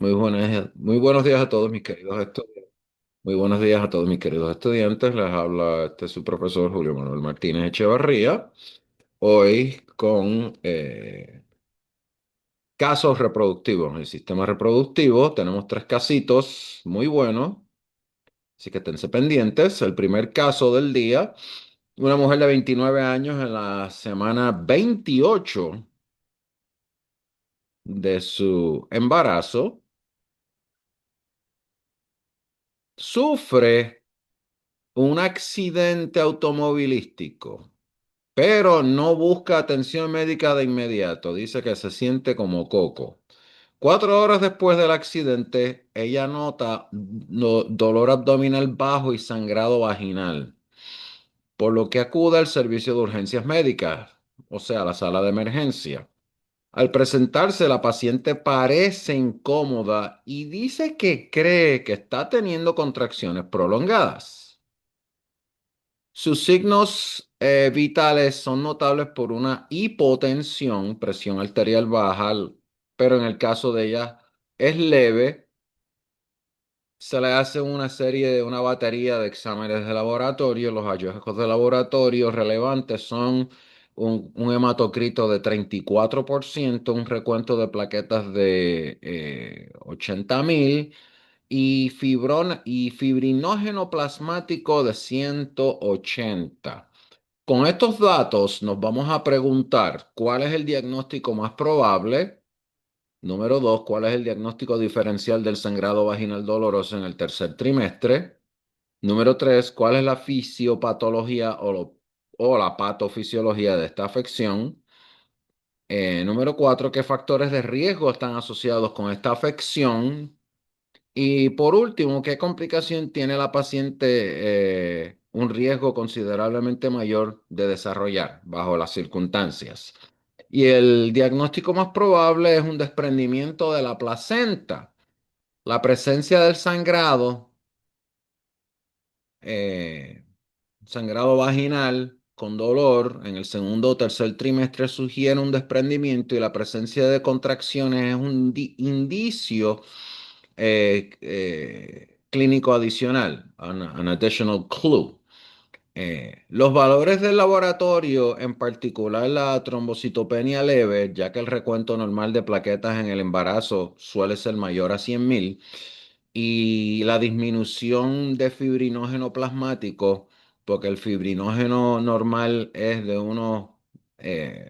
Muy buenos días a todos mis queridos estudiantes. Muy buenos días a todos mis queridos estudiantes. Les habla su profesor Julio Manuel Martínez Echevarría. Hoy con casos reproductivos. En el sistema reproductivo tenemos tres casitos muy buenos, así que esténse pendientes. El primer caso del día, una mujer de 29 años en la semana 28 de su embarazo sufre un accidente automovilístico, pero no busca atención médica de inmediato. Dice que se siente como coco. 4 horas después del accidente, ella nota dolor abdominal bajo y sangrado vaginal, por lo que acude al servicio de urgencias médicas, o sea, a la sala de emergencia. Al presentarse, la paciente parece incómoda y dice que cree que está teniendo contracciones prolongadas. Sus signos vitales son notables por una hipotensión, presión arterial baja, pero en el caso de ella es leve. Se le hace una batería de exámenes de laboratorio. Los hallazgos de laboratorio relevantes son un hematocrito de 34%, un recuento de plaquetas de 80.000 y fibrinógeno plasmático de 180. Con estos datos nos vamos a preguntar cuál es el diagnóstico más probable. Número dos, cuál es el diagnóstico diferencial del sangrado vaginal doloroso en el tercer trimestre. Número tres, cuál es la fisiopatología o la patofisiología de esta afección. Número cuatro, qué factores de riesgo están asociados con esta afección. Y por último, ¿qué complicación tiene la paciente un riesgo considerablemente mayor de desarrollar bajo las circunstancias? Y el diagnóstico más probable es un desprendimiento de la placenta. La presencia del eh, sangrado vaginal con dolor en el segundo o tercer trimestre sugiere un desprendimiento y la presencia de contracciones es un indicio clínico adicional, an additional clue. Los valores del laboratorio, en particular la trombocitopenia leve, ya que el recuento normal de plaquetas en el embarazo suele ser mayor a 100.000, y la disminución de fibrinógeno plasmático, porque el fibrinógeno normal es de unos eh,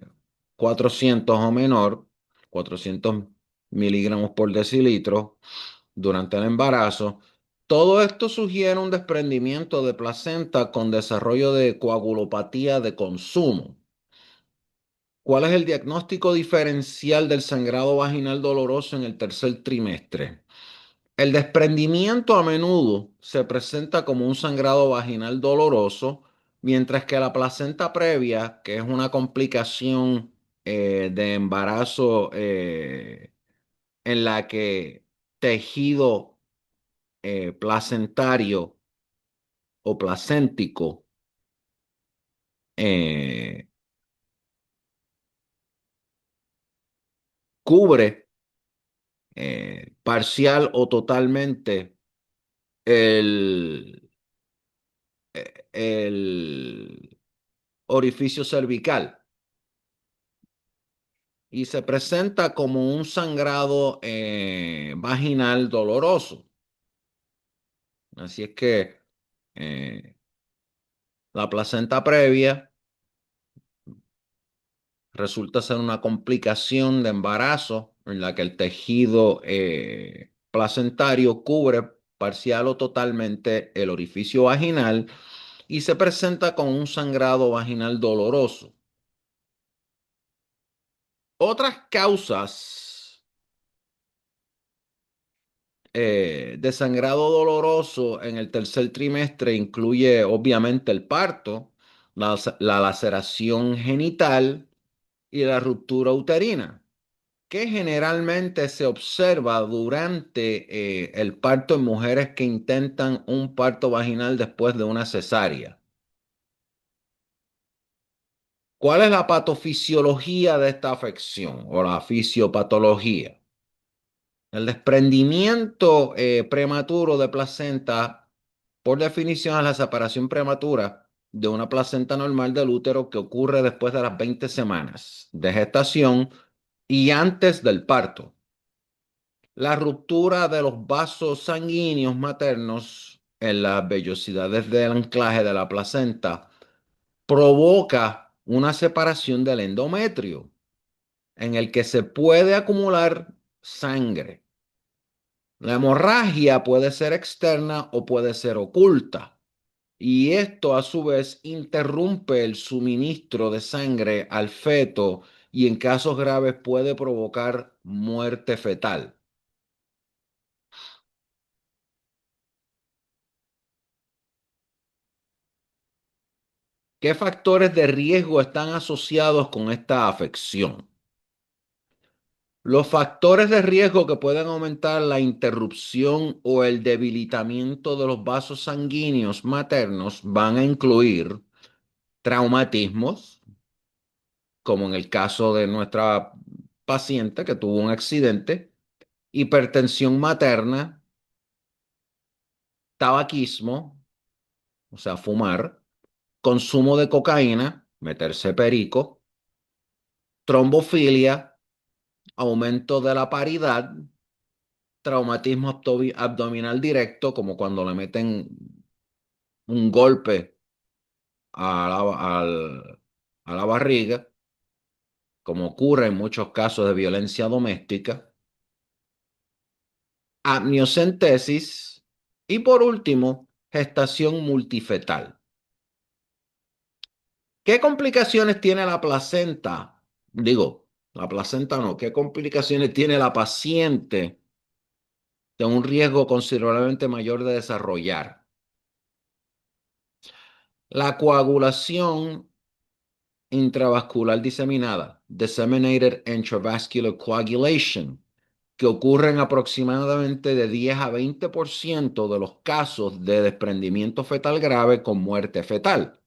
400 o menor, 400 miligramos por decilitro durante el embarazo. Todo esto sugiere un desprendimiento de placenta con desarrollo de coagulopatía de consumo. ¿Cuál es el diagnóstico diferencial del sangrado vaginal doloroso en el tercer trimestre? El desprendimiento a menudo se presenta como un sangrado vaginal doloroso, mientras que la placenta previa, que es una complicación de embarazo en la que tejido placentario o placéntico eh, cubre parcial o totalmente el, el orificio cervical y se presenta como un sangrado vaginal doloroso. Así es que eh, la placenta previa resulta ser una complicación de embarazo en la que el tejido placentario cubre parcial o totalmente el orificio vaginal y se presenta con un sangrado vaginal doloroso. Otras causas de sangrado doloroso en el tercer trimestre incluye obviamente el parto, la laceración genital y la ruptura uterina, que generalmente se observa durante el parto en mujeres que intentan un parto vaginal después de una cesárea. ¿Cuál es la patofisiología de esta afección o la fisiopatología? El desprendimiento prematuro de placenta, por definición, es la separación prematura de una placenta normal del útero que ocurre después de las 20 semanas de gestación y antes del parto. La ruptura de los vasos sanguíneos maternos en las vellosidades del anclaje de la placenta provoca una separación del endometrio en el que se puede acumular sangre. La hemorragia puede ser externa o puede ser oculta, y esto a su vez interrumpe el suministro de sangre al feto y en casos graves puede provocar muerte fetal. ¿Qué factores de riesgo están asociados con esta afección? Los factores de riesgo que pueden aumentar la interrupción o el debilitamiento de los vasos sanguíneos maternos van a incluir traumatismos, como en el caso de nuestra paciente que tuvo un accidente, hipertensión materna, tabaquismo, o sea, fumar, consumo de cocaína, meterse perico, trombofilia, aumento de la paridad, traumatismo abdominal directo, como cuando le meten un golpe a la barriga, como ocurre en muchos casos de violencia doméstica, amniocentesis y por último, gestación multifetal. ¿Qué complicaciones tiene la placenta? Digo, la placenta no, ¿qué complicaciones tiene la paciente de un riesgo considerablemente mayor de desarrollar? La coagulación intravascular diseminada, disseminated intravascular coagulation, que ocurre en aproximadamente de 10 a 20% de los casos de desprendimiento fetal grave con muerte fetal.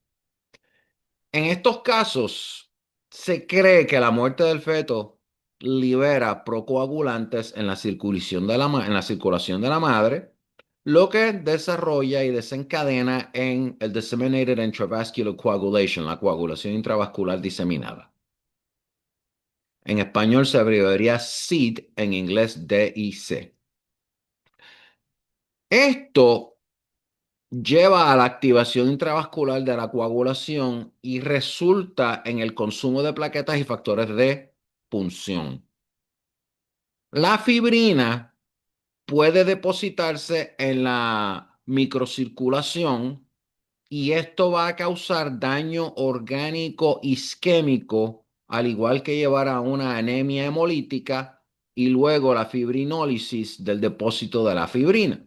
En estos casos, se cree que la muerte del feto libera procoagulantes en la circulación en la circulación de la madre, lo que desarrolla y desencadena en el disseminated intravascular coagulation, la coagulación intravascular diseminada. En español se abreviaría SID, en inglés DIC. Esto lleva a la activación intravascular de la coagulación y resulta en el consumo de plaquetas y factores de punción. La fibrina puede depositarse en la microcirculación y esto va a causar daño orgánico isquémico, al igual que llevar a una anemia hemolítica y luego la fibrinólisis del depósito de la fibrina.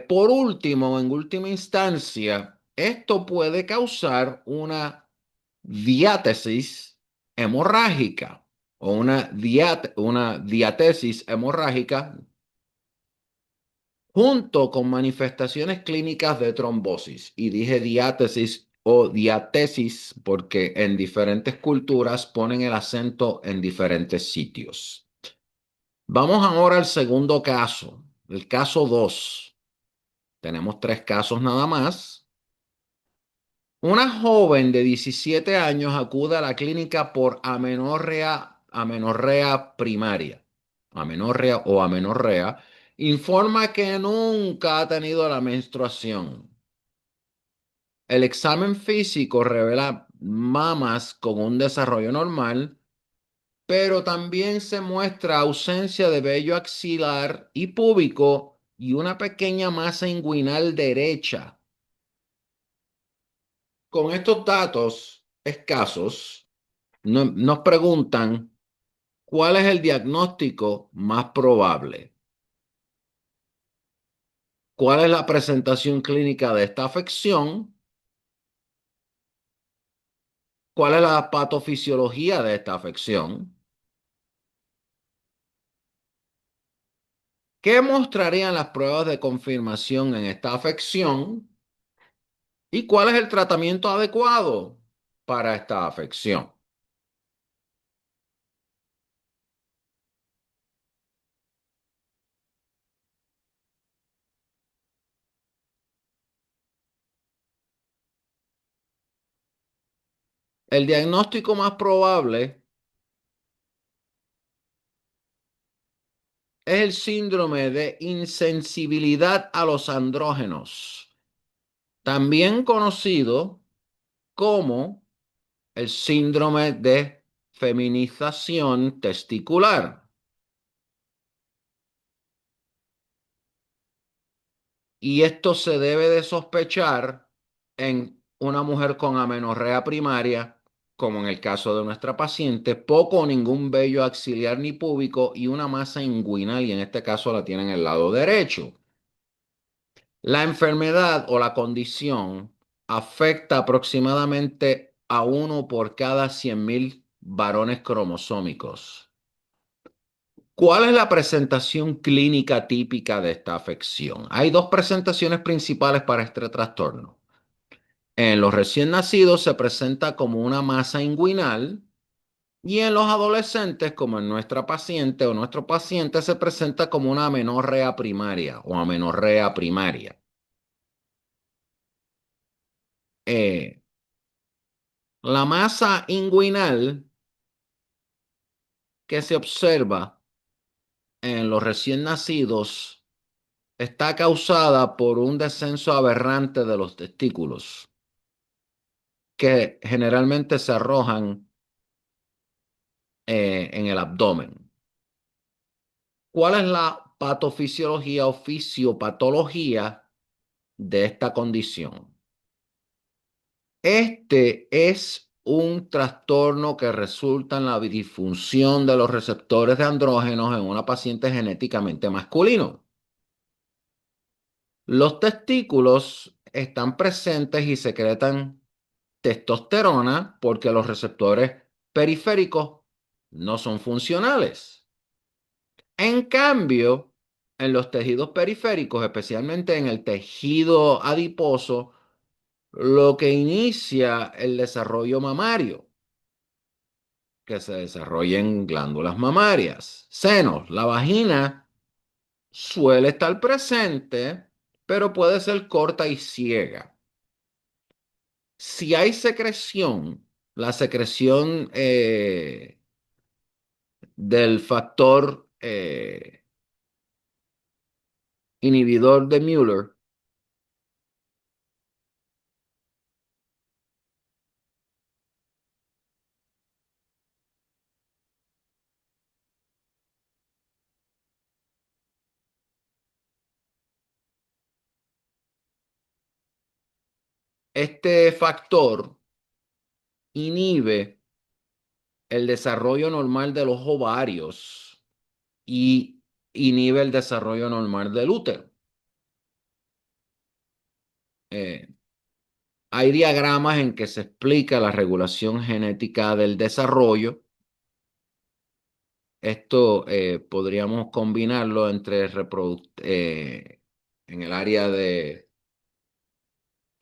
Por último, en última instancia, esto puede causar una diátesis hemorrágica o una diatesis hemorrágica junto con manifestaciones clínicas de trombosis. Y dije diátesis o diatesis porque en diferentes culturas ponen el acento en diferentes sitios. Vamos ahora al segundo caso, el caso 2. Tenemos 3 casos nada más. Una joven de 17 años acude a la clínica por amenorrea primaria, amenorrea o amenorrea, informa que nunca ha tenido la menstruación. El examen físico revela mamas con un desarrollo normal, pero también se muestra ausencia de vello axilar y púbico y una pequeña masa inguinal derecha. Con estos datos escasos, nos preguntan cuál es el diagnóstico más probable, cuál es la presentación clínica de esta afección, cuál es la patofisiología de esta afección, qué mostrarían las pruebas de confirmación en esta afección y cuál es el tratamiento adecuado para esta afección. El diagnóstico más probable es el síndrome de insensibilidad a los andrógenos, también conocido como el síndrome de feminización testicular. Y esto se debe de sospechar en una mujer con amenorrea primaria, como en el caso de nuestra paciente, poco o ningún vello axilar ni púbico y una masa inguinal, y en este caso la tiene en el lado derecho. La enfermedad o la condición afecta aproximadamente a uno por cada 100.000 varones cromosómicos. ¿Cuál es la presentación clínica típica de esta afección? Hay dos presentaciones principales para este trastorno. En los recién nacidos se presenta como una masa inguinal y en los adolescentes, como en nuestra paciente o nuestro paciente, se presenta como una amenorrea primaria o amenorrea primaria. Eh, la masa inguinal que se observa en los recién nacidos está causada por un descenso aberrante de los testículos, que generalmente se arrojan en el abdomen. ¿Cuál es la patofisiología o fisiopatología de esta condición? Este es un trastorno que resulta en la disfunción de los receptores de andrógenos en una paciente genéticamente masculino. Los testículos están presentes y secretan testosterona porque los receptores periféricos no son funcionales. En cambio, en los tejidos periféricos, especialmente en el tejido adiposo, lo que inicia el desarrollo mamario, que se desarrolla en glándulas mamarias, senos, la vagina suele estar presente, pero puede ser corta y ciega. Si hay secreción, la secreción del factor inhibidor de Müller, este factor inhibe el desarrollo normal de los ovarios y inhibe el desarrollo normal del útero. Eh, Hay diagramas en que se explica la regulación genética del desarrollo. Esto podríamos combinarlo en el área de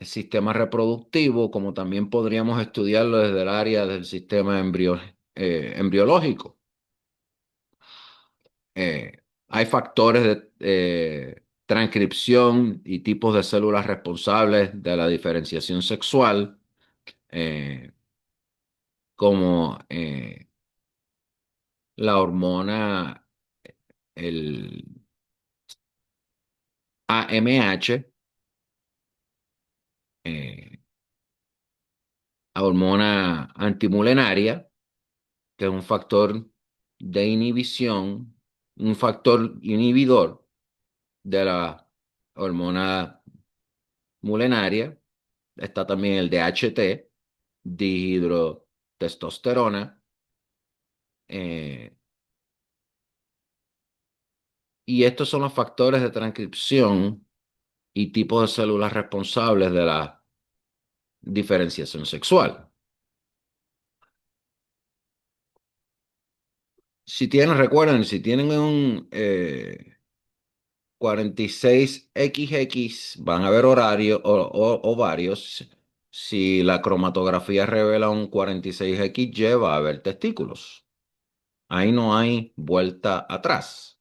sistema reproductivo, como también podríamos estudiarlo desde el área del sistema embriológico. Hay factores de transcripción y tipos de células responsables de la diferenciación sexual, eh, como la hormona, el AMH, eh, la hormona antimulenaria, que es un factor de inhibición, un factor inhibidor de la hormona mulenaria. Está también el DHT, dihidrotestosterona, eh, y estos son los factores de transcripción y tipos de células responsables de la diferenciación sexual. Recuerden, si tienen un 46XX, van a ver horario o varios. Si la cromatografía revela un 46XY, va a haber testículos. Ahí no hay vuelta atrás.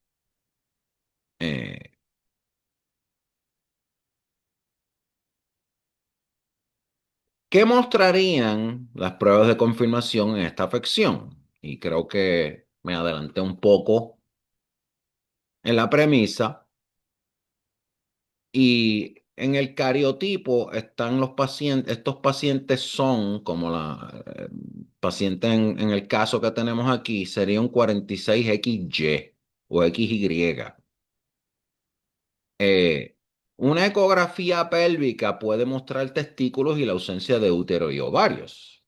Eh, ¿Qué mostrarían las pruebas de confirmación en esta afección? Y creo que me adelanté un poco en la premisa. Y en el cariotipo están los pacientes, estos pacientes son, como la paciente en el caso que tenemos aquí, sería un 46XY o XY. Eh, una ecografía pélvica puede mostrar testículos y la ausencia de útero y ovarios.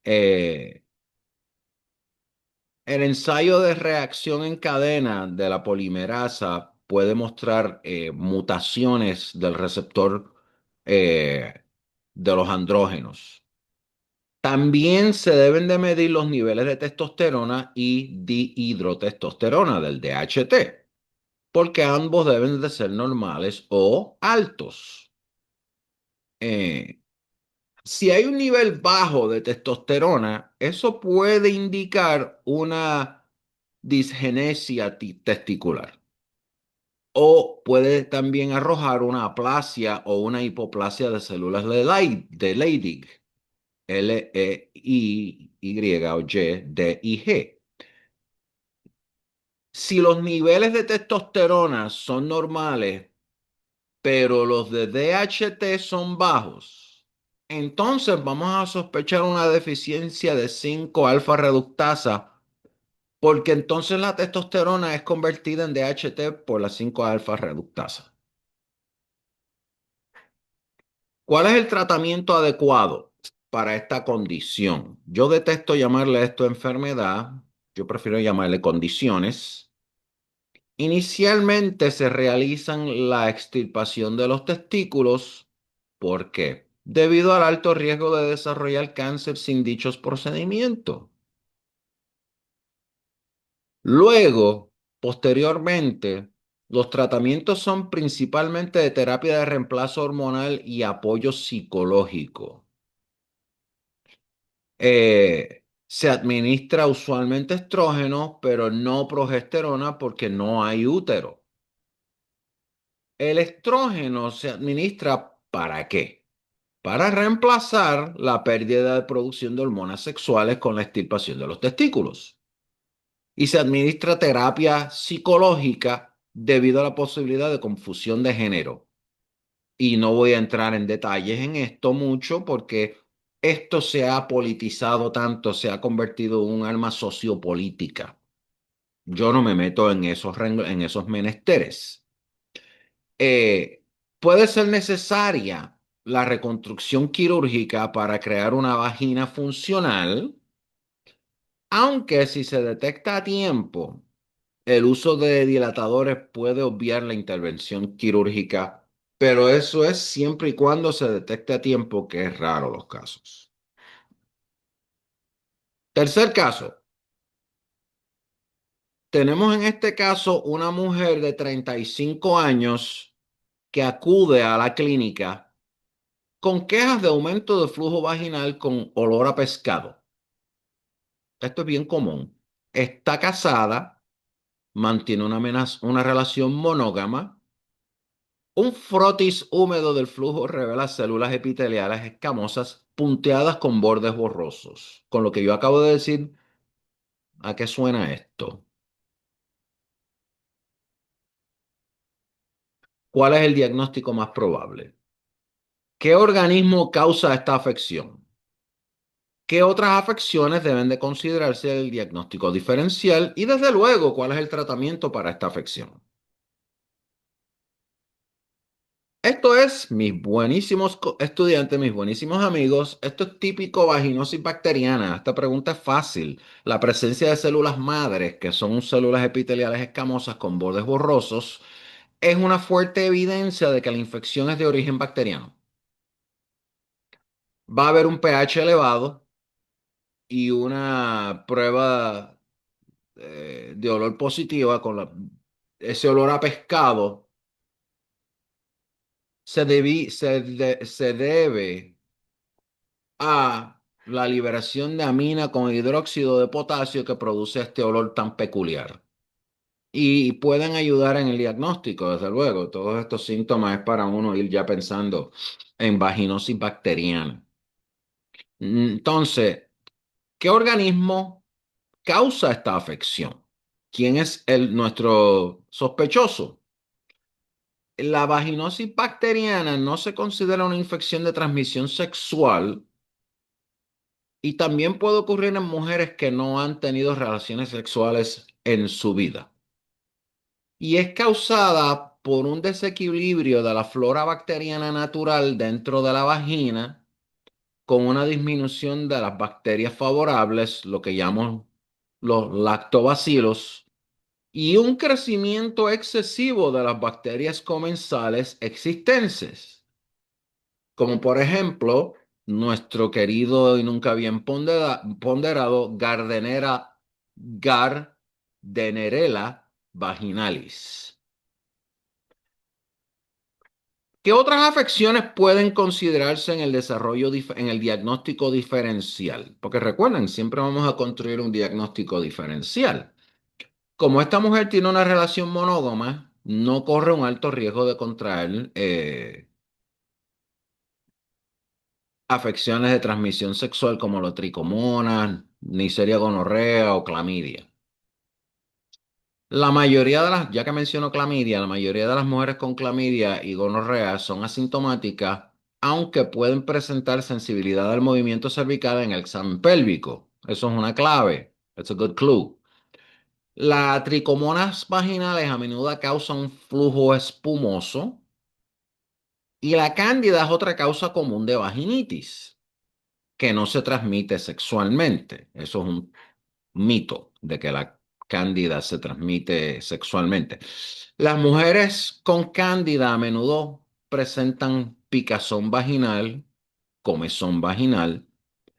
Eh, el ensayo de reacción en cadena de la polimerasa puede mostrar mutaciones del receptor eh, de los andrógenos. También se deben de medir los niveles de testosterona y dihidrotestosterona del DHT, porque ambos deben de ser normales o altos. Eh, si hay un nivel bajo de testosterona, eso puede indicar una disgenesia testicular. O puede también arrojar una aplasia o una hipoplasia de células de Leydig, Lei o Y-D-I-G. Si los niveles de testosterona son normales, pero los de DHT son bajos, entonces vamos a sospechar una deficiencia de 5 alfa reductasa, porque entonces la testosterona es convertida en DHT por la 5 alfa reductasa. ¿Cuál es el tratamiento adecuado para esta condición? Yo detesto llamarle esto enfermedad, yo prefiero llamarle condiciones. Inicialmente se realizan la extirpación de los testículos. ¿Por qué? Debido al alto riesgo de desarrollar cáncer sin dichos procedimientos. Luego, posteriormente, los tratamientos son principalmente de terapia de reemplazo hormonal y apoyo psicológico. Se administra usualmente estrógeno, pero no progesterona porque no hay útero. El estrógeno se administra ¿para qué? Para reemplazar la pérdida de producción de hormonas sexuales con la extirpación de los testículos. Y se administra terapia psicológica debido a la posibilidad de confusión de género. Y no voy a entrar en detalles en esto mucho porque esto se ha politizado tanto, se ha convertido en un arma sociopolítica. Yo no me meto en en esos menesteres. Eh, puede ser necesaria la reconstrucción quirúrgica para crear una vagina funcional, aunque si se detecta a tiempo, el uso de dilatadores puede obviar la intervención quirúrgica, pero eso es siempre y cuando se detecte a tiempo, que es raro los casos. Tercer caso, tenemos en este caso una mujer de 35 años que acude a la clínica con quejas de aumento de flujo vaginal con olor a pescado. Esto es bien común. Está casada, mantiene una relación monógama. Un frotis húmedo del flujo revela células epiteliales escamosas punteadas con bordes borrosos. Con lo que yo acabo de decir, ¿a qué suena esto? ¿Cuál es el diagnóstico más probable? ¿Qué organismo causa esta afección? ¿Qué otras afecciones deben de considerarse en el diagnóstico diferencial? Y desde luego, ¿cuál es el tratamiento para esta afección? Esto es, mis buenísimos estudiantes, mis buenísimos amigos, esto es típico vaginosis bacteriana. Esta pregunta es fácil. La presencia de células madres, que son células epiteliales escamosas con bordes borrosos, es una fuerte evidencia de que la infección es de origen bacteriano. Va a haber un pH elevado y una prueba de olor positiva con ese olor a pescado se debe a la liberación de amina con hidróxido de potasio que produce este olor tan peculiar. Y pueden ayudar en el diagnóstico, desde luego. Todos estos síntomas es para uno ir ya pensando en vaginosis bacteriana. Entonces, ¿qué organismo causa esta afección? ¿Quién es nuestro sospechoso? La vaginosis bacteriana no se considera una infección de transmisión sexual y también puede ocurrir en mujeres que no han tenido relaciones sexuales en su vida. Y es causada por un desequilibrio de la flora bacteriana natural dentro de la vagina, con una disminución de las bacterias favorables, lo que llamamos los lactobacilos, y un crecimiento excesivo de las bacterias comensales existentes, como por ejemplo nuestro querido y nunca bien ponderado Gardnerella vaginalis. ¿Qué otras afecciones pueden considerarse en el en el diagnóstico diferencial? Porque recuerden, siempre vamos a construir un diagnóstico diferencial. Como esta mujer tiene una relación monógama, no corre un alto riesgo de contraer afecciones de transmisión sexual como la tricomonas, Neisseria gonorrea o clamidia. La mayoría de ya que menciono clamidia, la mayoría de las mujeres con clamidia y gonorrea son asintomáticas, aunque pueden presentar sensibilidad al movimiento cervical en el examen pélvico. Eso es una clave. It's a good clue. Las tricomonas vaginales a menudo causan un flujo espumoso y la cándida es otra causa común de vaginitis, que no se transmite sexualmente. Eso es un mito de que la cándida se transmite sexualmente. Las mujeres con cándida a menudo presentan picazón vaginal, comezón vaginal,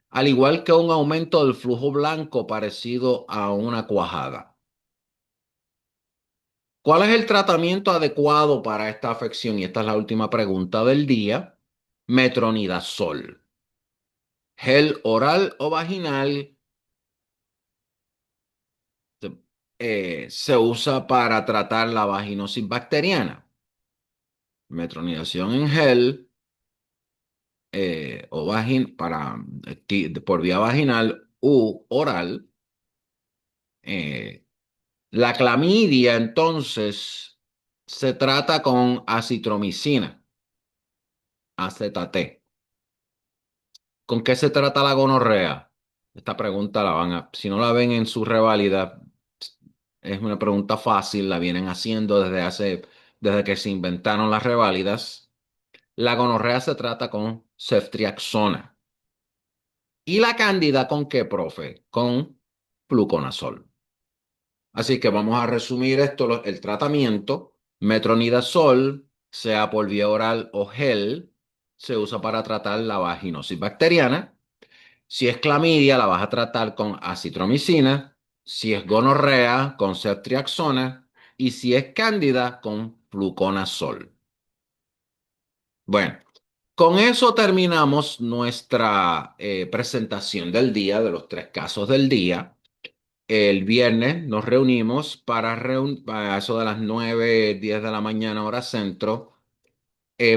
al igual que un aumento del flujo blanco parecido a una cuajada. ¿Cuál es el tratamiento adecuado para esta afección? Y esta es la última pregunta del día. Metronidazol. Gel oral o vaginal se usa para tratar la vaginosis bacteriana. Metronización en gel por vía vaginal u oral. La clamidia, entonces, se trata con acitromicina, AZT. ¿Con qué se trata la gonorrea? Esta pregunta si no la ven en su reválida, es una pregunta fácil, la vienen haciendo desde que se inventaron las reválidas. La gonorrea se trata con ceftriaxona. ¿Y la cándida con qué, profe? Con fluconazol. Así que vamos a resumir esto, el tratamiento. Metronidazol, sea por vía oral o gel, se usa para tratar la vaginosis bacteriana. Si es clamidia, la vas a tratar con acitromicina. Si es gonorrea, con ceftriaxona. Y si es cándida, con fluconazol. Bueno, con eso terminamos nuestra presentación del día, de los tres casos del día. El viernes nos reunimos para eso de las 9:10 de la mañana, hora centro,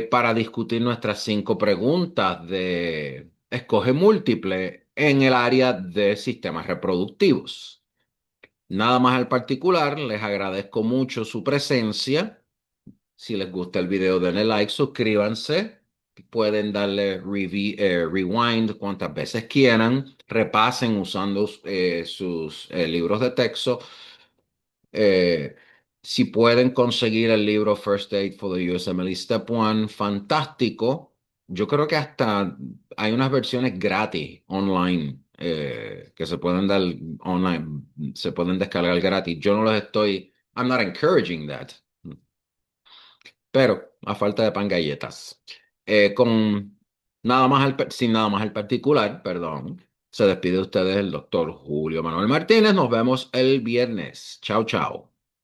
para discutir nuestras 5 preguntas de escoge múltiple en el área de sistemas reproductivos. Nada más al particular, les agradezco mucho su presencia. Si les gusta el video, denle like, suscríbanse. Pueden darle rewind cuantas veces quieran. Repasen usando sus libros de texto. Eh, si pueden conseguir el libro First Aid for the USMLE Step 1, fantástico. Yo creo que hasta hay unas versiones gratis online que se pueden dar online, se pueden descargar gratis. Yo no los estoy, I'm not encouraging that, pero a falta de pan galletas. Con sin nada más al particular, perdón, se despide de ustedes el doctor Julio Manuel Martínez. Nos vemos el viernes. Chao, chao.